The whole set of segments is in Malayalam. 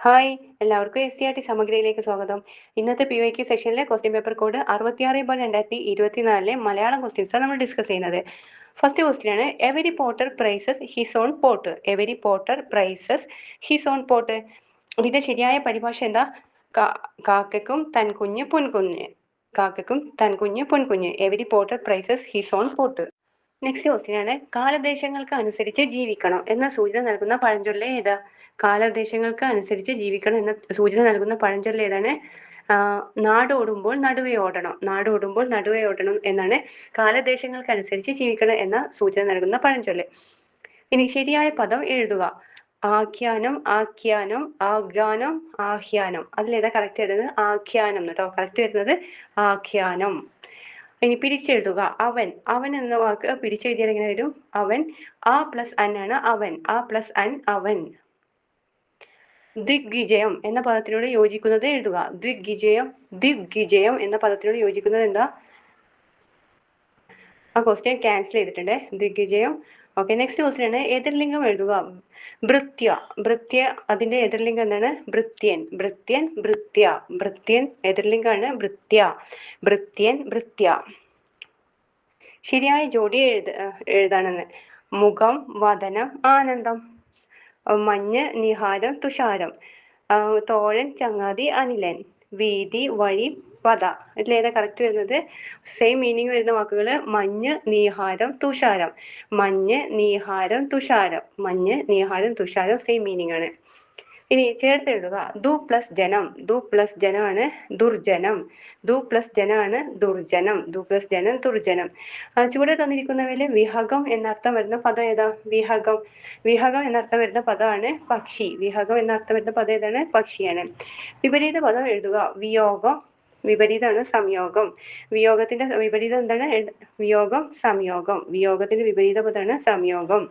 ഹായ്, എല്ലാവർക്കും SCRT സമഗ്രയിലേക്ക് സ്വാഗതം. ഇന്നത്തെ PYQ സെക്ഷനിലെ ക്വസ്റ്റ്യൻ പേപ്പർ കോഡ് 66/2024 മലയാളം ക്വസ്റ്റ്യൻസാണ് നമ്മൾ ഡിസ്കസ് ചെയ്യുന്നത്. ഫസ്റ്റ് ക്വസ്റ്റ്യൻ ആണ്, every potter praises his own pot. Every potter praises his own pot. ഇതിന്റെ ശരിയായ പരിഭാഷ എന്താ? കാക്കക്കും തൻ കുഞ്ഞ് പൊൻകുഞ്ഞ്. കാക്കക്കും തൻ കുഞ്ഞ് പൊൻകുഞ്ഞ്. Every potter praises his own pot. Next question ആണ്, കാലദേശങ്ങൾക്ക് അനുസരിച്ച് ജീവിക്കണം എന്ന സൂചന നൽകുന്ന പഴഞ്ചൊല്ല് ഏതാ? കാലദേശങ്ങൾക്ക് അനുസരിച്ച് ജീവിക്കണം എന്ന സൂചന നൽകുന്ന പഴഞ്ചൊല്ല് ഏതാണ്? നാടോടുമ്പോൾ നടുവേ ഓടണം. നാടോടുമ്പോൾ നടുവേ ഓടണം എന്നാണ് കാലദേശങ്ങൾക്ക് അനുസരിച്ച് ജീവിക്കണം എന്ന സൂചന നൽകുന്ന പഴഞ്ചൊല്ല്. ഇനി ശരിയായ പദം എഴുതുക. ആഖ്യാനം, ആഖ്യാനം, ആഖ്യാനം, ആഹ്യാനം. അതിലേതാ കറക്റ്റ് വരുന്നത്? ആഖ്യാനം കേട്ടോ. കറക്റ്റ് വരുന്നത് ആഖ്യാനം. ഇനി പിരിച്ചെഴുതുക. അവൻ. അവൻ എന്ന വാക്ക് പിരിച്ചെഴുതിയാൽ എങ്ങനെ വരും? അവൻ. ആ പ്ലസ് അൻ ആണ് അവൻ. ആ പ്ലസ് അൻ അവൻ. ദിഗ്വിജയം എന്ന പദത്തിനോട് യോജിക്കുന്നത് എഴുതുക. ദിഗ്വിജയം. ദിഗ്വിജയം എന്ന പദത്തിനോട് യോജിക്കുന്നത് എന്താ? ആ ക്വസ്റ്റ്യൻ ക്യാൻസൽ ചെയ്തിട്ടുണ്ട്. ദിഗ്വിജയം. ഓക്കെ, നെക്സ്റ്റ് ക്വസ്റ്റ്യൻ ആണ്, എതിർലിംഗം എഴുതുക. ഭൃത്യ. ഭൃത്യ അതിന്റെ എതിർലിംഗം എന്താണ്? ഭൃത്യൻ. ഭൃത്യൻ, ഭൃത്യ. ഭൃത്യൻ എതിർലിംഗമാണ് ഭൃത്യ. ഭൃത്യൻ, ഭൃത്യ. ശരിയായ ജോഡി എഴുതാണെന്ന്. മുഖം, വദനം, ആനന്ദം. മഞ്ഞ്, നിഹാരം, തുഷാരം. തോഴൻ, ചങ്ങാതി, അനിലൻ. വീതി, വഴി, പദ. ഇതിലേതാ കറക്റ്റ് വരുന്നത്? സെയിം മീനിങ് വരുന്ന വാക്കുകൾ. മഞ്ഞ്, നീഹാരം, തുഷാരം. മഞ്ഞ്, നീഹാരം, തുഷാരം. മഞ്ഞ്, നീഹാരം, തുഷാരം സെയിം മീനിങ് ആണ്. ഇനി ചേർത്തെഴുതുക. ദു പ്ലസ് ജനം. ദു പ്ലസ് ജനമാണ് ദുർജനം. ദു പ്ലസ് ജനമാണ് ദുർജനം. ദു പ്ലസ് ജനം, ദുർജനം. ചുവടെ തന്നിരിക്കുന്നവയില് വിഹകം എന്നർത്ഥം വരുന്ന പദം ഏതാ? വിഹകം. വിഹകം എന്നർത്ഥം വരുന്ന പദമാണ് പക്ഷി. വിഹകം എന്നർത്ഥം വരുന്ന പദം ഏതാണ്? പക്ഷിയാണ്. വിപരീത പദം എഴുതുക. വിയോഗം. വിപരീതമാണ് സംയോഗം. വിയോഗത്തിന്റെ വിപരീതം എന്താണ്? വിയോഗം, സംയോഗം. വിയോഗത്തിന്റെ വിപരീത പദമാണ് സംയോഗം.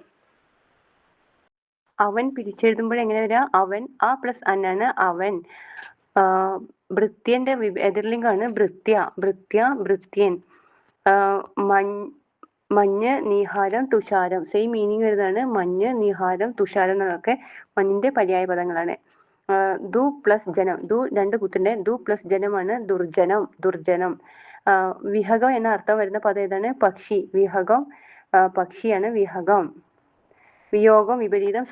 അവൻ പിരിച്ചെഴുതുമ്പോൾ എങ്ങനെ വരിക? അവൻ. ആ പ്ലസ് അന്നാണ് അവൻ. ഭൃത്യന്റെ എതിർലിംഗമാണ് ഭൃത്യ. ഭൃത്യ, ഭൃത്യൻ. മഞ്ഞ്, നീഹാരം, തുഷാരം സെയിം മീനിങ് വരുന്നതാണ്. മഞ്ഞ്, നീഹാരം, തുഷാരം എന്നതൊക്കെ മഞ്ഞിന്റെ പര്യായ പദങ്ങളാണ്. ദു പ്ലസ് ജനം. ദു രണ്ട് കുത്തിന്റെ. ദു പ്ലസ് ജനമാണ് ദുർജനം. ദുർജനം. വിഹകം എന്ന അർത്ഥം വരുന്ന പദം ഏതാണ്? പക്ഷി. വിഹകം പക്ഷിയാണ് വിഹകം. വിയോഗം, വിപരീതം.